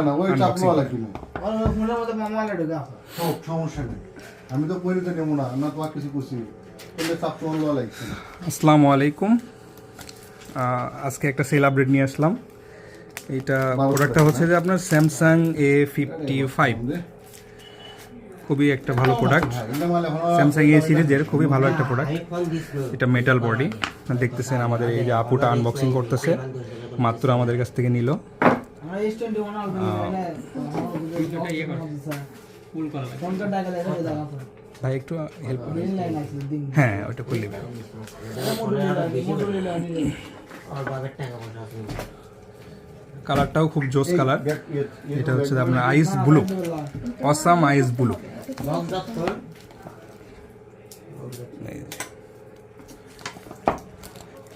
না ওই চাপলো unboxing লাগবে না ফোনের মধ্যে মামা ঢুকা সব সমস্যা নেই আমি তো কইতে নেব না না তো আর কিছু করছি বলে চাপলো লাগছে না আসসালামু আলাইকুম আজকে একটা সেল আপডেট নিয়ে আসলাম এটা প্রোডাক্টটা হচ্ছে যে আপনার স্যামসাং A55 খুবই একটা ভালো প্রোডাক্ট স্যামসাং এ সিরিজের খুবই ভালো একটা প্রোডাক্ট এটা মেটাল বডি দেখতেছেন আমাদের এই যে আপুটা আনবক্সিং করতেছে মাত্র আমাদের কাছ থেকে নিল আমরা S21 ফুল করা লাগে কোন টাকা লাগে জায়গা তো ভাই একটু হেল্প করুন লাইন আছে দিন হ্যাঁ ওটা করলে আর বাবার টাকা পয়সা আছে কালারটাও খুব জোস কালার এটা হচ্ছে আপনার ice blue awesome ice blue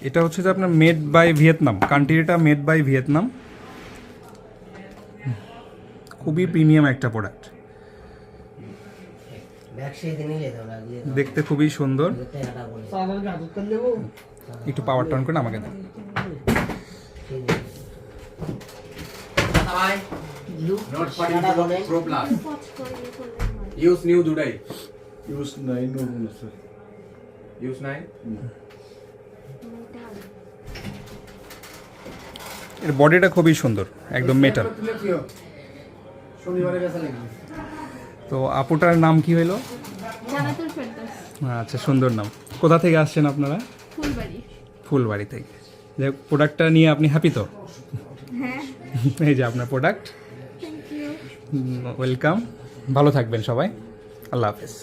এটা হচ্ছে যে আপনার মেড বাই ভিয়েতনাম কান্ট্রিটা মেড বাই ভিয়েতনাম খুবই প্রিমিয়াম একটা প্রোডাক্ট দেখতে খুবই সুন্দর একটু পাওয়ার টার্ন করে আমাকে দেন Not particular Pro Plus. Use new today. Use নাই নতুন আছে Use 9. এর বডিটা খুবই সুন্দর একদম মেটাল শনিবারে গেছে নাকি তো আপুটার নাম কি হইলো জানাতুল ফেরদৌস আচ্ছা সুন্দর নাম কোথা থেকে আসছেন আপনারা ফুলবাড়ি ফুলবাড়ি থেকে যে প্রোডাক্টটা নিয়ে আপনি হ্যাপি তো হ্যাঁ এই যে আপনার প্রোডাক্ট থ্যাংক ইউ ওয়েলকাম ভালো থাকবেন সবাই আল্লাহ হাফেজ